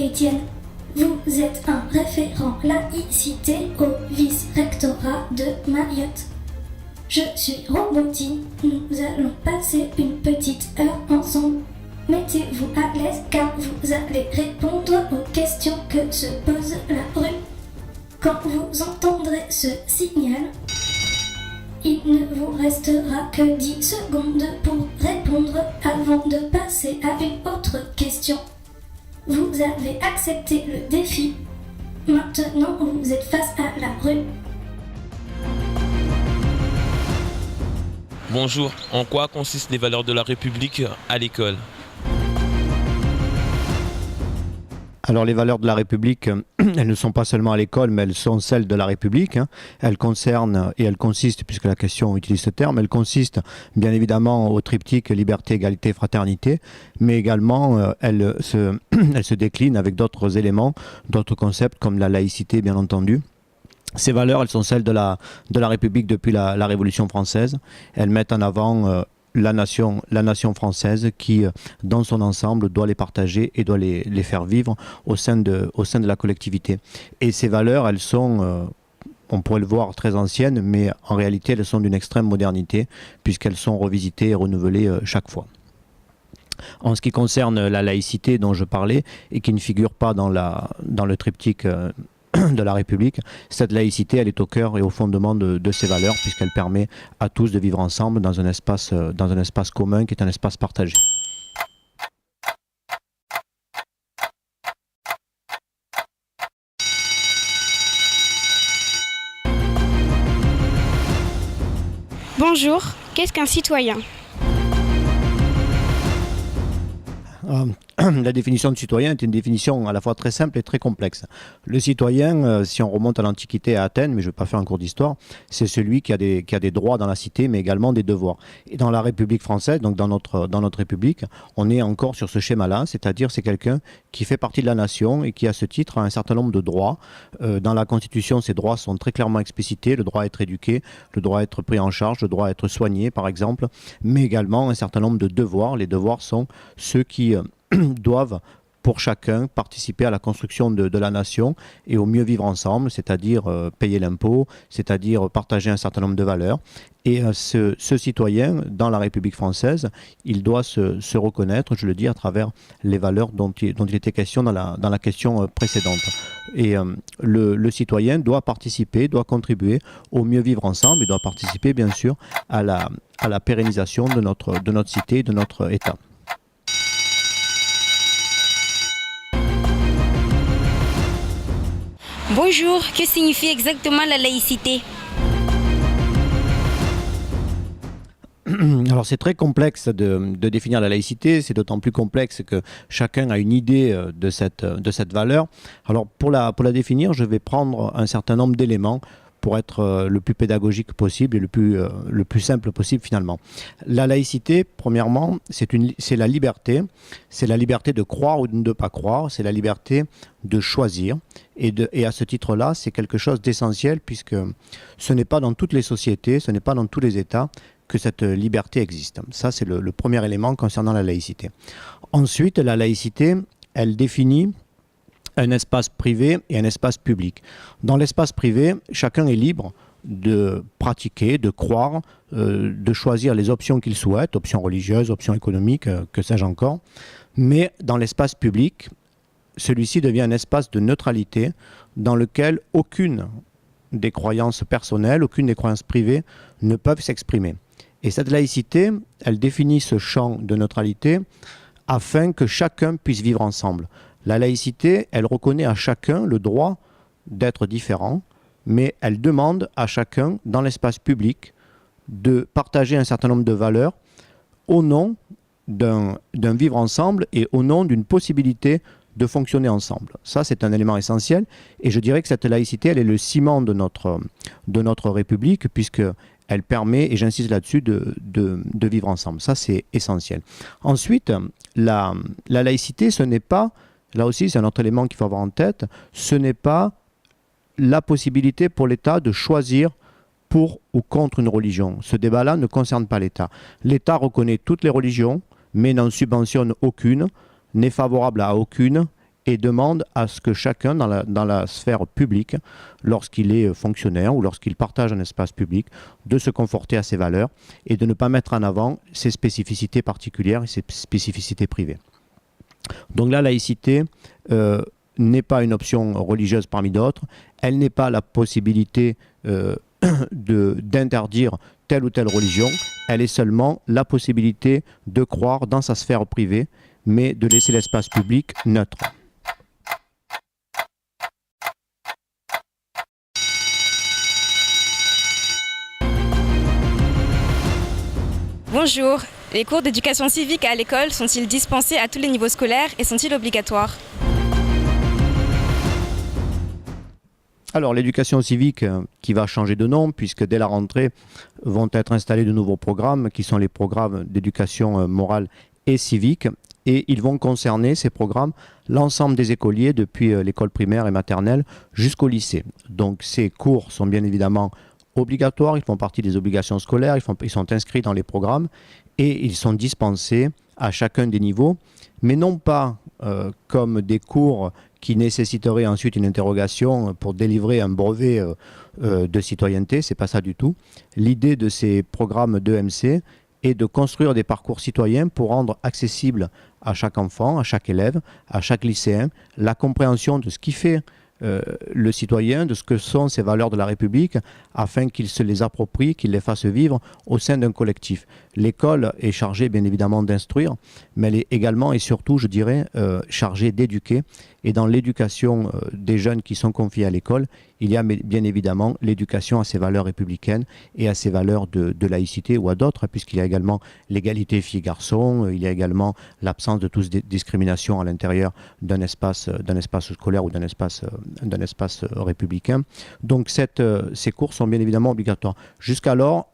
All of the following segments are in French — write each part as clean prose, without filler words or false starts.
Étienne. Vous êtes un référent laïcité au vice-rectorat de Mayotte. Je suis Robotine, nous allons passer une petite heure ensemble. Mettez-vous à l'aise car vous allez répondre aux questions que se pose la rue. Quand vous entendrez ce signal, il ne vous restera que 10 secondes pour répondre avant de passer à une autre question. Vous avez accepté le défi. Maintenant, vous êtes face à la rue. Bonjour, en quoi consistent les valeurs de la République à l'école ? Alors les valeurs de la République, elles ne sont pas seulement à l'école, mais elles sont celles de la République. Elles concernent et elles consistent, puisque la question utilise ce terme, elles consistent bien évidemment au triptyque liberté, égalité, fraternité, mais également elles se déclinent avec d'autres éléments, d'autres concepts comme la laïcité bien entendu. Ces valeurs, elles sont celles de la République depuis la Révolution française. Elles mettent en avant la nation française qui, dans son ensemble, doit les partager et doit les faire vivre au sein de la collectivité. Et ces valeurs, elles sont, on pourrait le voir, très anciennes, mais en réalité, elles sont d'une extrême modernité, puisqu'elles sont revisitées et renouvelées chaque fois. En ce qui concerne la laïcité dont je parlais, et qui ne figure pas dans le triptyque de la République, cette laïcité, elle est au cœur et au fondement de ces valeurs, puisqu'elle permet à tous de vivre ensemble dans un espace commun qui est un espace partagé. Bonjour, qu'est-ce qu'un citoyen ? La définition de citoyen est une définition à la fois très simple et très complexe. Le citoyen, si on remonte à l'Antiquité à Athènes, mais je ne vais pas faire un cours d'histoire, c'est celui qui a des droits dans la cité, mais également des devoirs. Et dans la République française, donc dans notre République, on est encore sur ce schéma-là, c'est-à-dire c'est quelqu'un qui fait partie de la nation et qui, à ce titre, a un certain nombre de droits. Dans la Constitution, ces droits sont très clairement explicités, le droit à être éduqué, le droit à être pris en charge, le droit à être soigné, par exemple, mais également un certain nombre de devoirs. Les devoirs sont ceux qui doivent pour chacun participer à la construction de la nation et au mieux vivre ensemble, c'est-à-dire payer l'impôt, c'est-à-dire partager un certain nombre de valeurs. Et ce citoyen, dans la République française, il doit se reconnaître, je le dis, à travers les valeurs dont il était question dans la question précédente. Et le citoyen doit participer, doit contribuer au mieux vivre ensemble, et doit participer bien sûr à la pérennisation de notre cité, de notre État. Bonjour, que signifie exactement la laïcité ? Alors c'est très complexe de définir la laïcité, c'est d'autant plus complexe que chacun a une idée de cette valeur. Alors pour la définir, je vais prendre un certain nombre d'éléments pour être le plus pédagogique possible et le plus simple possible finalement. La laïcité, premièrement, c'est la liberté. C'est la liberté de croire ou de ne pas croire. C'est la liberté de choisir. Et à ce titre-là, c'est quelque chose d'essentiel puisque ce n'est pas dans toutes les sociétés, ce n'est pas dans tous les États que cette liberté existe. Ça, c'est le premier élément concernant la laïcité. Ensuite, la laïcité, elle définit un espace privé et un espace public. Dans l'espace privé, chacun est libre de pratiquer, de croire, de choisir les options qu'il souhaite, options religieuses, options économiques, que sais-je encore. Mais dans l'espace public, celui-ci devient un espace de neutralité dans lequel aucune des croyances personnelles, aucune des croyances privées ne peuvent s'exprimer. Et cette laïcité, elle définit ce champ de neutralité afin que chacun puisse vivre ensemble. La laïcité, elle reconnaît à chacun le droit d'être différent, mais elle demande à chacun, dans l'espace public, de partager un certain nombre de valeurs au nom d'un vivre ensemble et au nom d'une possibilité de fonctionner ensemble. Ça, c'est un élément essentiel. Et je dirais que cette laïcité, elle est le ciment de notre République, puisqu'elle permet, et j'insiste là-dessus, de vivre ensemble. Ça, c'est essentiel. Ensuite, la laïcité, ce n'est pas, là aussi, c'est un autre élément qu'il faut avoir en tête, ce n'est pas la possibilité pour l'État de choisir pour ou contre une religion. Ce débat-là ne concerne pas l'État. L'État reconnaît toutes les religions, mais n'en subventionne aucune, n'est favorable à aucune et demande à ce que chacun dans la sphère publique, lorsqu'il est fonctionnaire ou lorsqu'il partage un espace public, de se conforter à ses valeurs et de ne pas mettre en avant ses spécificités particulières et ses spécificités privées. Donc la laïcité n'est pas une option religieuse parmi d'autres, elle n'est pas la possibilité d'interdire telle ou telle religion, elle est seulement la possibilité de croire dans sa sphère privée, mais de laisser l'espace public neutre. Bonjour, les cours d'éducation civique à l'école sont-ils dispensés à tous les niveaux scolaires et sont-ils obligatoires? Alors l'éducation civique qui va changer de nom puisque dès la rentrée vont être installés de nouveaux programmes qui sont les programmes d'éducation morale et civique et ils vont concerner ces programmes l'ensemble des écoliers depuis l'école primaire et maternelle jusqu'au lycée. Donc ces cours sont bien évidemment obligatoires, ils font partie des obligations scolaires, ils sont inscrits dans les programmes et ils sont dispensés à chacun des niveaux, mais non pas comme des cours qui nécessiteraient ensuite une interrogation pour délivrer un brevet de citoyenneté, c'est pas ça du tout. L'idée de ces programmes d'EMC est de construire des parcours citoyens pour rendre accessible à chaque enfant, à chaque élève, à chaque lycéen, la compréhension de ce qui fait le citoyen, de ce que sont ces valeurs de la République, afin qu'il se les approprie, qu'il les fasse vivre au sein d'un collectif. L'école est chargée bien évidemment d'instruire, mais elle est également et surtout, je dirais, chargée d'éduquer. Et dans l'éducation des jeunes qui sont confiés à l'école, il y a bien évidemment l'éducation à ces valeurs républicaines et à ces valeurs de laïcité ou à d'autres, puisqu'il y a également l'égalité filles-garçons, il y a également l'absence de toute discrimination à l'intérieur d'un espace scolaire ou d'un espace républicain. Donc ces cours sont bien évidemment obligatoires. Jusqu'alors,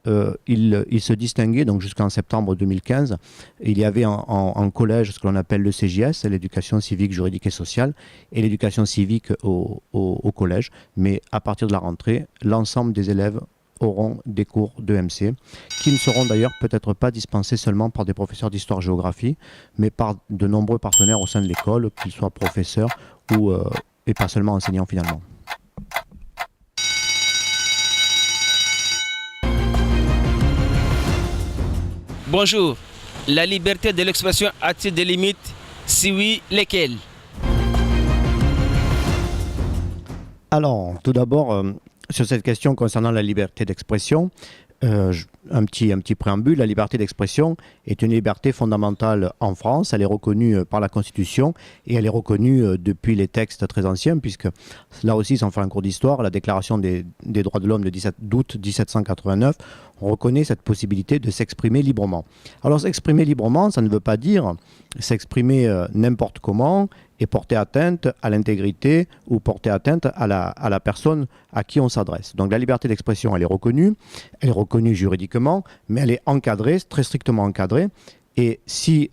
ils se distinguaient, donc jusqu'en septembre 2015, il y avait en collège ce que l'on appelle le CJS, l'éducation civique, juridique et sociale, et l'éducation civique au collège. Mais à partir de la rentrée, l'ensemble des élèves auront des cours d'EMC, qui ne seront d'ailleurs peut-être pas dispensés seulement par des professeurs d'histoire-géographie, mais par de nombreux partenaires au sein de l'école, qu'ils soient professeurs et pas seulement enseignants finalement. Bonjour, la liberté de l'expression a-t-il des limites? Si oui, lesquelles? Alors, tout d'abord, sur cette question concernant la liberté d'expression, un petit préambule, la liberté d'expression est une liberté fondamentale en France, elle est reconnue par la Constitution et elle est reconnue depuis les textes très anciens, puisque là aussi, sans faire un cours d'histoire, la Déclaration des droits de l'homme d'août 1789 reconnaît cette possibilité de s'exprimer librement. Alors s'exprimer librement, ça ne veut pas dire s'exprimer n'importe comment et porter atteinte à l'intégrité ou porter atteinte à la personne à qui on s'adresse. Donc la liberté d'expression, elle est reconnue juridiquement, mais elle est encadrée, très strictement encadrée, et si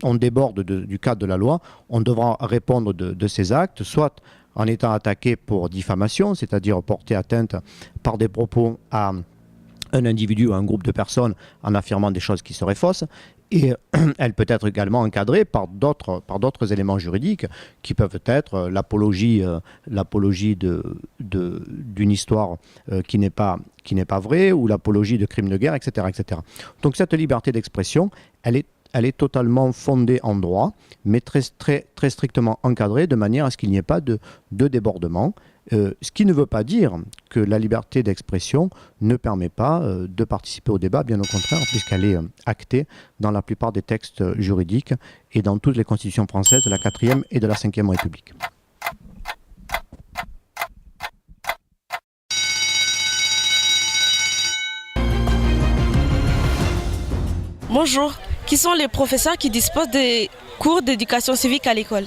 on déborde du cadre de la loi, on devra répondre de ces actes, soit en étant attaqué pour diffamation, c'est-à-dire porter atteinte par des propos à un individu ou un groupe de personnes en affirmant des choses qui seraient fausses, et elle peut être également encadrée par d'autres éléments juridiques qui peuvent être l'apologie d'une histoire qui n'est pas vraie, ou l'apologie de crimes de guerre, etc., etc. Donc cette liberté d'expression, elle est totalement fondée en droit, mais très strictement encadrée de manière à ce qu'il n'y ait pas de débordement. Ce qui ne veut pas dire que la liberté d'expression ne permet pas de participer au débat, bien au contraire, puisqu'elle est actée dans la plupart des textes juridiques et dans toutes les constitutions françaises de la 4e et de la 5e République. Bonjour, qui sont les professeurs qui disposent des cours d'éducation civique à l'école?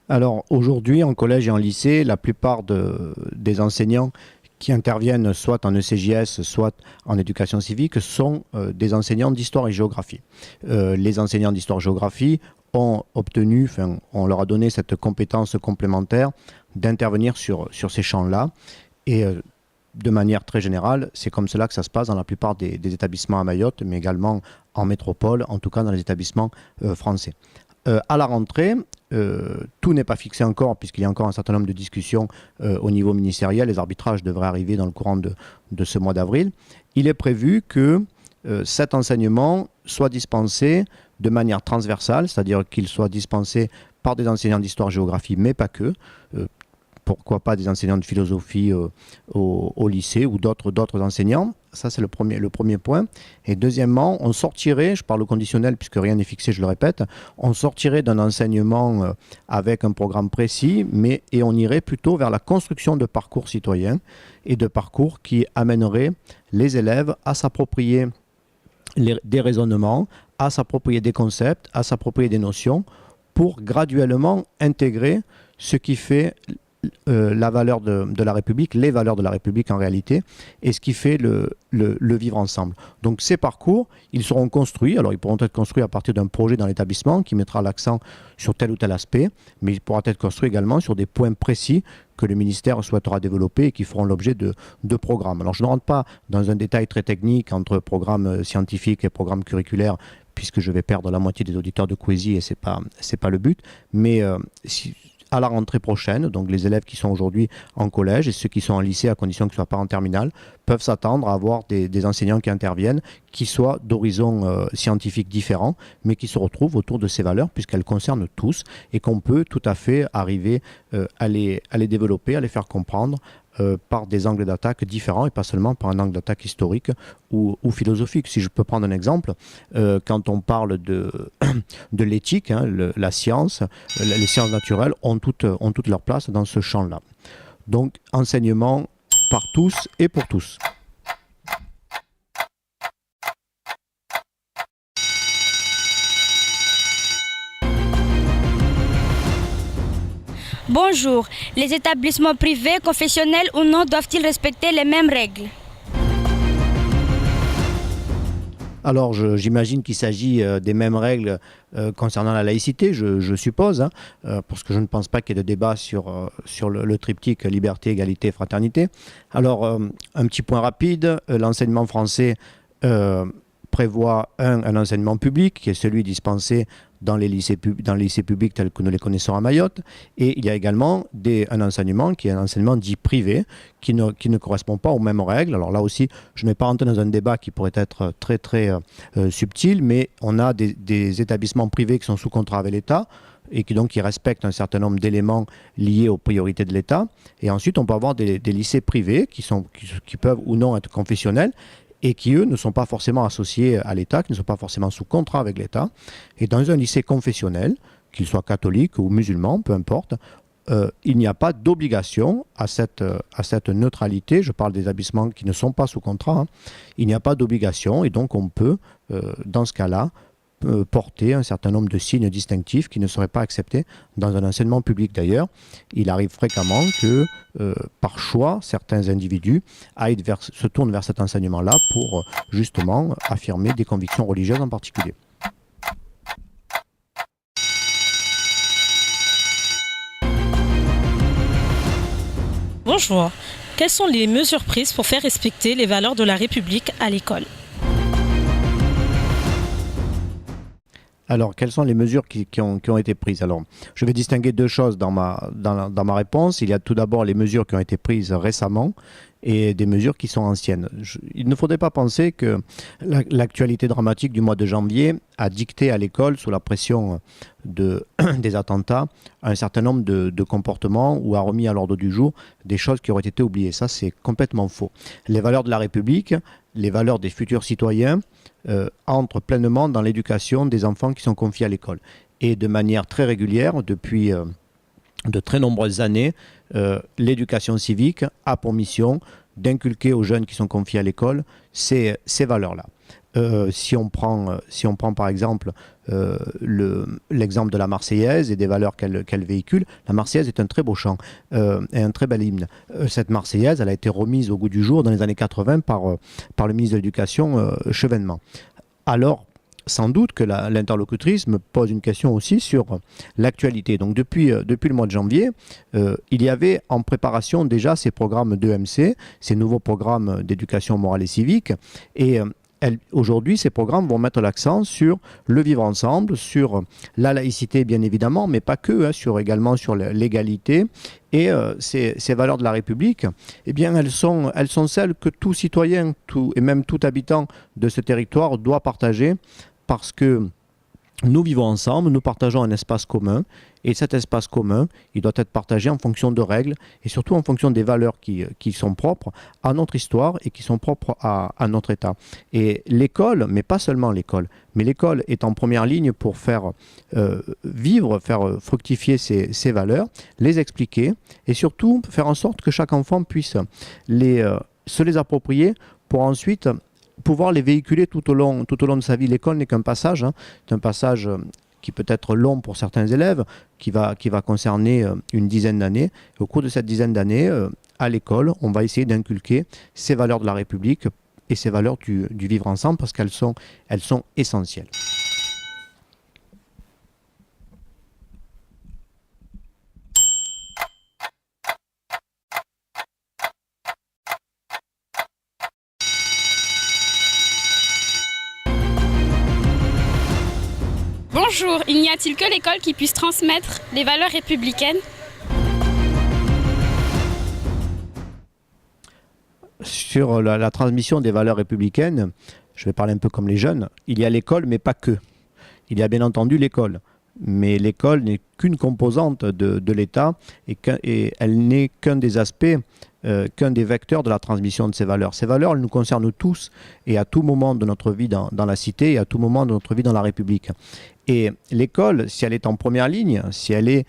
Alors aujourd'hui, en collège et en lycée, la plupart des enseignants qui interviennent soit en ECJS, soit en éducation civique, sont des enseignants d'histoire et géographie. Les enseignants d'histoire-géographie ont obtenu, on leur a donné cette compétence complémentaire d'intervenir sur ces champs-là. Et de manière très générale, c'est comme cela que ça se passe dans la plupart des établissements à Mayotte, mais également en métropole, en tout cas dans les établissements français. À la rentrée, tout n'est pas fixé encore, puisqu'il y a encore un certain nombre de discussions au niveau ministériel. Les arbitrages devraient arriver dans le courant de ce mois d'avril. Il est prévu que cet enseignement soit dispensé de manière transversale, c'est-à-dire qu'il soit dispensé par des enseignants d'histoire-géographie, mais pas que. Pourquoi pas des enseignants de philosophie au lycée ou d'autres enseignants. Ça, c'est le premier point. Et deuxièmement, on sortirait, je parle au conditionnel puisque rien n'est fixé, je le répète, on sortirait d'un enseignement avec un programme précis, et on irait plutôt vers la construction de parcours citoyens et de parcours qui amèneraient les élèves à s'approprier des raisonnements, à s'approprier des concepts, à s'approprier des notions pour graduellement intégrer ce qui fait la valeur de la République, les valeurs de la République en réalité, et ce qui fait le vivre ensemble. Donc ces parcours, ils seront construits, alors ils pourront être construits à partir d'un projet dans l'établissement qui mettra l'accent sur tel ou tel aspect, mais ils pourront être construits également sur des points précis que le ministère souhaitera développer et qui feront l'objet de programmes. Alors je ne rentre pas dans un détail très technique entre programmes scientifiques et programmes curriculaires, puisque je vais perdre la moitié des auditeurs de Coésie et c'est pas le but, mais à la rentrée prochaine, donc les élèves qui sont aujourd'hui en collège et ceux qui sont en lycée, à condition qu'ils ne soient pas en terminale, peuvent s'attendre à avoir des enseignants qui interviennent, qui soient d'horizons scientifiques différents, mais qui se retrouvent autour de ces valeurs, puisqu'elles concernent tous, et qu'on peut tout à fait arriver à les développer, à les faire comprendre par des angles d'attaque différents, et pas seulement par un angle d'attaque historique ou philosophique. Si je peux prendre un exemple, quand on parle de l'éthique, la science, les sciences naturelles ont toute leur place dans ce champ-là. Donc, enseignement par tous et pour tous. Bonjour, les établissements privés, confessionnels ou non doivent-ils respecter les mêmes règles? Alors, j'imagine qu'il s'agit des mêmes règles concernant la laïcité, je suppose, parce que je ne pense pas qu'il y ait de débat sur le triptyque liberté, égalité, fraternité. Alors, un petit point rapide, l'enseignement français prévoit un enseignement public, qui est celui dispensé dans les lycées publics tels que nous les connaissons à Mayotte, et il y a également un enseignement qui est un enseignement dit privé, qui ne correspond pas aux mêmes règles. Alors là aussi, je ne vais pas rentrer dans un débat qui pourrait être très très subtil, mais on a des établissements privés qui sont sous contrat avec l'État, et qui respectent un certain nombre d'éléments liés aux priorités de l'État. Et ensuite, on peut avoir des lycées privés qui peuvent ou non être confessionnels, et qui, eux, ne sont pas forcément associés à l'État, qui ne sont pas forcément sous contrat avec l'État. Et dans un lycée confessionnel, qu'il soit catholique ou musulman, peu importe, il n'y a pas d'obligation à cette neutralité. Je parle des établissements qui ne sont pas sous contrat. Il n'y a pas d'obligation, et donc on peut, dans ce cas-là, porter un certain nombre de signes distinctifs qui ne seraient pas acceptés dans un enseignement public. D'ailleurs, il arrive fréquemment que, par choix, certains individus se tournent vers cet enseignement-là pour justement affirmer des convictions religieuses en particulier. Bonjour. Quelles sont les mesures prises pour faire respecter les valeurs de la République à l'école ? Alors, quelles sont les mesures qui ont été prises? Alors, je vais distinguer deux choses dans ma réponse. Il y a tout d'abord les mesures qui ont été prises récemment et des mesures qui sont anciennes. Il ne faudrait pas penser que l'actualité dramatique du mois de janvier a dicté à l'école, sous la pression des attentats, un certain nombre de comportements ou a remis à l'ordre du jour des choses qui auraient été oubliées. Ça, c'est complètement faux. Les valeurs de la République, les valeurs des futurs citoyens, entrent pleinement dans l'éducation des enfants qui sont confiés à l'école. Et de manière très régulière, depuis de très nombreuses années, l'éducation civique a pour mission d'inculquer aux jeunes qui sont confiés à l'école ces valeurs-là. Si on prend par exemple l'exemple de la Marseillaise et des valeurs qu'elle véhicule, la Marseillaise est un très beau chant et un très bel hymne. Cette Marseillaise, elle a été remise au goût du jour dans les années 80 par le ministre de l'Éducation, Chevènement. Alors, sans doute que l'interlocutrice me pose une question aussi sur l'actualité. Donc depuis le mois de janvier, il y avait en préparation déjà ces programmes d'EMC, ces nouveaux programmes d'éducation morale et civique. Et aujourd'hui, ces programmes vont mettre l'accent sur le vivre ensemble, sur la laïcité bien évidemment, mais pas que, également sur l'égalité. Et ces valeurs de la République, eh bien, elles sont celles que tout citoyen et même tout habitant de ce territoire doit partager, parce que nous vivons ensemble, nous partageons un espace commun, et cet espace commun, il doit être partagé en fonction de règles, et surtout en fonction des valeurs qui sont propres à notre histoire et qui sont propres à notre État. Et l'école, mais pas seulement l'école, mais l'école est en première ligne pour faire vivre, faire fructifier ces valeurs, les expliquer, et surtout faire en sorte que chaque enfant puisse se les approprier pour ensuite pouvoir les véhiculer tout au long de sa vie. L'école n'est qu'un passage, c'est un passage qui peut être long pour certains élèves, qui va concerner une dizaine d'années. Au cours de cette dizaine d'années, à l'école, on va essayer d'inculquer ces valeurs de la République et ces valeurs du vivre ensemble, parce qu'elles sont essentielles. Bonjour, il n'y a-t-il que l'école qui puisse transmettre les valeurs républicaines? Sur la transmission des valeurs républicaines, je vais parler un peu comme les jeunes, il y a l'école, mais pas que. Il y a bien entendu l'école, mais l'école n'est qu'une composante de l'État et elle n'est qu'un des aspects, qu'un des vecteurs de la transmission de ces valeurs. Ces valeurs, elles nous concernent tous et à tout moment de notre vie dans la cité et à tout moment de notre vie dans la République. Et l'école, si elle est en première ligne, si elle est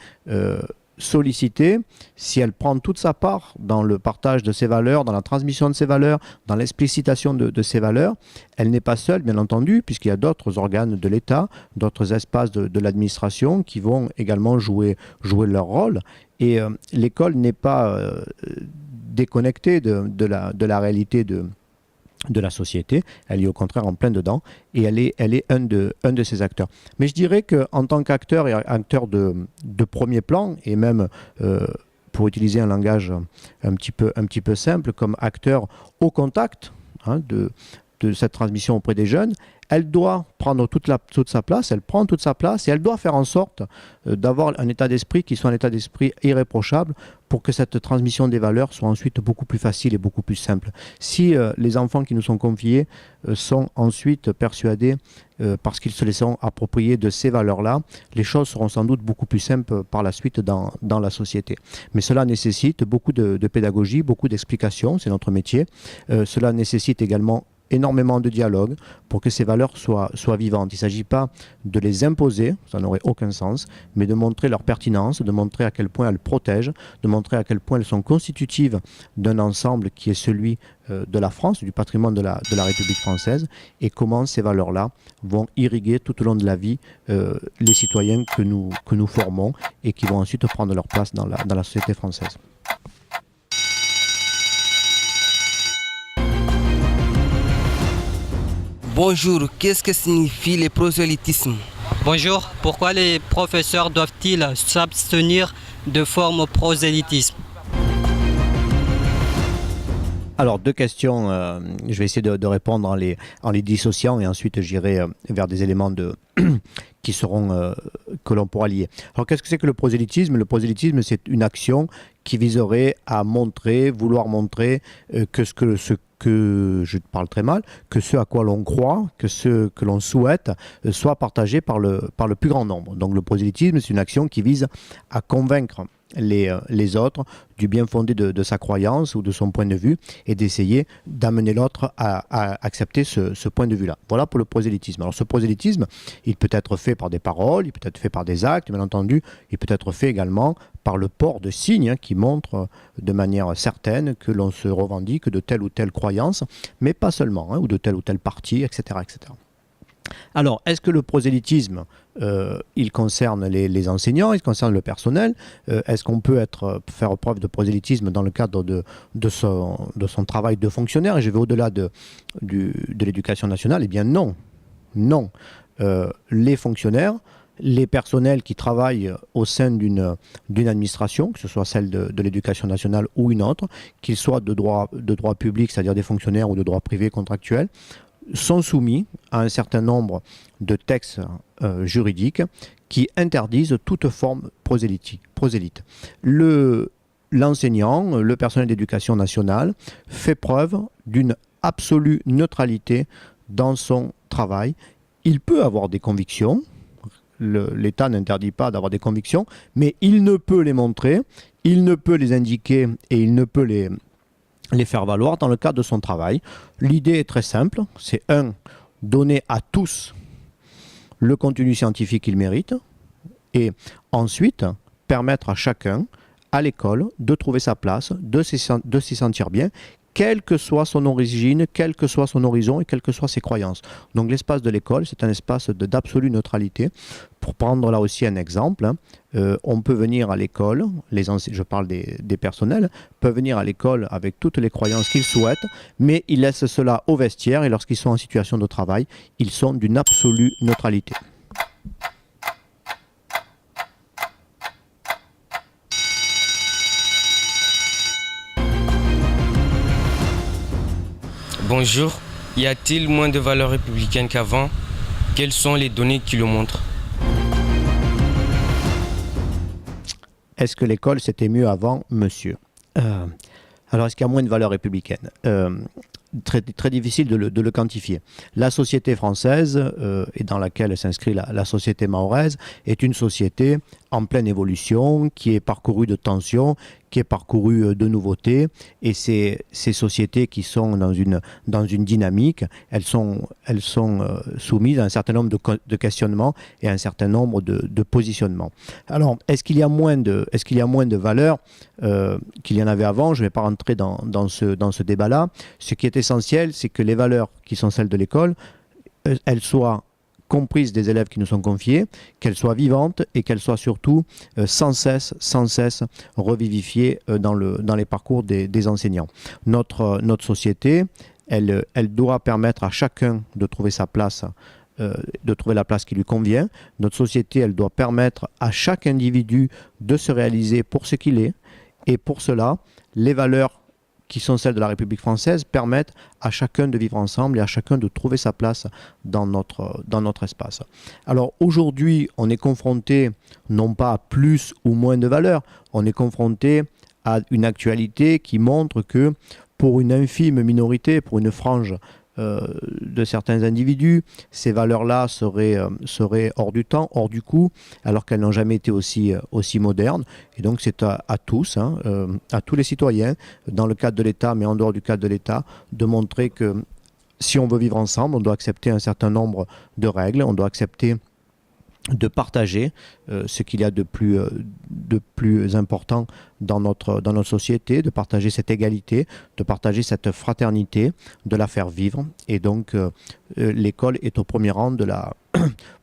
sollicitée, si elle prend toute sa part dans le partage de ces valeurs, dans la transmission de ces valeurs, dans l'explicitation de ces valeurs, elle n'est pas seule, bien entendu, puisqu'il y a d'autres organes de l'État, d'autres espaces de l'administration qui vont également jouer leur rôle. Et l'école n'est pas déconnectée de la réalité de la société, elle est au contraire en plein dedans, et elle est un de ces acteurs. Mais je dirais qu'en tant qu'acteur et acteur de premier plan, et même pour utiliser un langage un petit peu simple, comme acteur au contact de cette transmission auprès des jeunes, elle doit prendre toute sa place, elle prend toute sa place, et elle doit faire en sorte d'avoir un état d'esprit qui soit un état d'esprit irréprochable pour que cette transmission des valeurs soit ensuite beaucoup plus facile et beaucoup plus simple. Si les enfants qui nous sont confiés sont ensuite persuadés, parce qu'ils se laisseront approprier de ces valeurs-là, les choses seront sans doute beaucoup plus simples par la suite dans la société. Mais cela nécessite beaucoup de pédagogie, beaucoup d'explications, c'est notre métier. Cela nécessite également énormément de dialogue pour que ces valeurs soient vivantes. Il ne s'agit pas de les imposer, ça n'aurait aucun sens, mais de montrer leur pertinence, de montrer à quel point elles protègent, de montrer à quel point elles sont constitutives d'un ensemble qui est celui de la France, du patrimoine de la République française, et comment ces valeurs-là vont irriguer tout au long de la vie les citoyens que nous formons et qui vont ensuite prendre leur place dans la société française. Bonjour, qu'est-ce que signifie le prosélytisme? Bonjour, pourquoi les professeurs doivent-ils s'abstenir de formes prosélytisme? Alors, deux questions, je vais essayer de répondre en les dissociant et ensuite j'irai vers des éléments que l'on pourra lier. Alors, qu'est-ce que c'est que le prosélytisme? Le prosélytisme, c'est une action qui viserait à vouloir montrer que je parle très mal, que ce à quoi l'on croit, que ce que l'on souhaite soit partagé par le plus grand nombre. Donc le prosélytisme, c'est une action qui vise à convaincre les autres du bien fondé de sa croyance ou de son point de vue et d'essayer d'amener l'autre à accepter ce point de vue-là. Voilà pour le prosélytisme. Alors ce prosélytisme, il peut être fait par des paroles, il peut être fait par des actes, bien entendu, il peut être fait également par le port de signes qui montrent de manière certaine que l'on se revendique de telle ou telle croyance, mais pas seulement, ou de tel ou tel parti, etc. etc. Alors, est-ce que le prosélytisme, il concerne les enseignants, il concerne le personnel? Est-ce qu'on peut faire preuve de prosélytisme dans le cadre de son travail de fonctionnaire? Et je vais au-delà de l'éducation nationale. Eh bien non. Non. Les fonctionnaires, les personnels qui travaillent au sein d'une administration, que ce soit celle de l'éducation nationale ou une autre, qu'ils soient de droit public, c'est-à-dire des fonctionnaires, ou de droit privé contractuel, sont soumis à un certain nombre de textes juridiques qui interdisent toute forme prosélyte. L'enseignant, le personnel d'éducation nationale fait preuve d'une absolue neutralité dans son travail. Il peut avoir des convictions, l'État n'interdit pas d'avoir des convictions, mais il ne peut les montrer, il ne peut les indiquer et il ne peut les faire valoir dans le cadre de son travail. L'idée est très simple, c'est donner à tous le contenu scientifique qu'ils méritent, et ensuite permettre à chacun, à l'école, de trouver sa place, de s'y sentir bien, quelle que soit son origine, quel que soit son horizon et quelles que soient ses croyances. Donc l'espace de l'école, c'est un espace d'absolue neutralité. Pour prendre là aussi un exemple, on peut venir à l'école, je parle des personnels, peuvent venir à l'école avec toutes les croyances qu'ils souhaitent, mais ils laissent cela au vestiaire et lorsqu'ils sont en situation de travail, ils sont d'une absolue neutralité. Bonjour, y a-t-il moins de valeurs républicaines qu'avant? Quelles sont les données qui le montrent? Est-ce que l'école c'était mieux avant, monsieur? Alors, est-ce qu'il y a moins de valeurs républicaines? Très, très difficile de le quantifier. La société française, et dans laquelle s'inscrit la société mahoraise, est une société en pleine évolution, qui est parcourue de tensions, qui est parcourue de nouveautés, et ces sociétés qui sont dans une dynamique, elles sont soumises à un certain nombre de questionnements et à un certain nombre de positionnements. Alors, est-ce qu'il y a moins de valeurs qu'il y en avait avant? Je ne vais pas rentrer dans ce débat-là. Ce qui est essentiel, c'est que les valeurs qui sont celles de l'école, elles soient comprises des élèves qui nous sont confiés, qu'elles soient vivantes et qu'elles soient surtout sans cesse revivifiées dans les parcours des enseignants. Notre société, elle doit permettre à chacun de trouver sa place, de trouver la place qui lui convient. Notre société, elle doit permettre à chaque individu de se réaliser pour ce qu'il est. Et pour cela, les valeurs qui sont celles de la République française permettent à chacun de vivre ensemble et à chacun de trouver sa place dans notre espace. Alors aujourd'hui, on est confronté non pas à plus ou moins de valeurs, on est confronté à une actualité qui montre que pour une infime minorité, pour une frange de certains individus, ces valeurs-là seraient hors du temps, hors du coup, alors qu'elles n'ont jamais été aussi modernes. Et donc c'est à tous, à tous les citoyens, dans le cadre de l'État, mais en dehors du cadre de l'État, de montrer que si on veut vivre ensemble, on doit accepter un certain nombre de règles, on doit accepter de partager ce qu'il y a de plus important dans notre société, de partager cette égalité, de partager cette fraternité, de la faire vivre. Et donc, l'école est au premier rang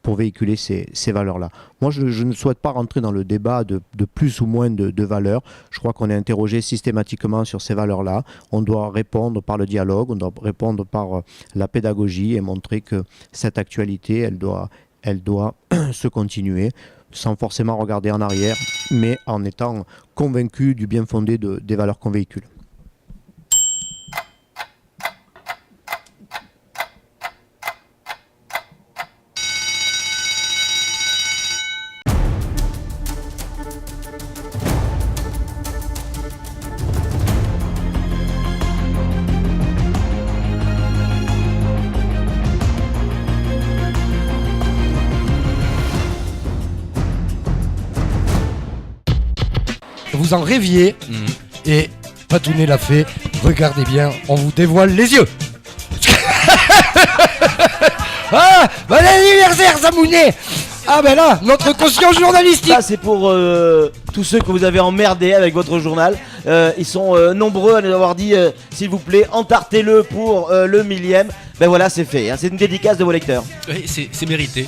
pour véhiculer ces valeurs-là. Moi, je ne souhaite pas rentrer dans le débat de plus ou moins de valeurs. Je crois qu'on est interrogé systématiquement sur ces valeurs-là. On doit répondre par le dialogue, on doit répondre par la pédagogie et montrer que cette actualité, elle doit se continuer sans forcément regarder en arrière, mais en étant convaincu du bien fondé des valeurs qu'on véhicule. Vous en rêviez et Patounet l'a fait. Regardez bien, on vous dévoile les yeux. Ah, bon anniversaire Zamounet. Ah ben là, notre conscience journalistique. Ça c'est pour tous ceux que vous avez emmerdés avec votre journal. Ils sont nombreux à nous avoir dit s'il vous plaît, entartez-le pour le 1000e. Ben voilà, c'est fait, hein. C'est une dédicace de vos lecteurs. Oui, c'est mérité.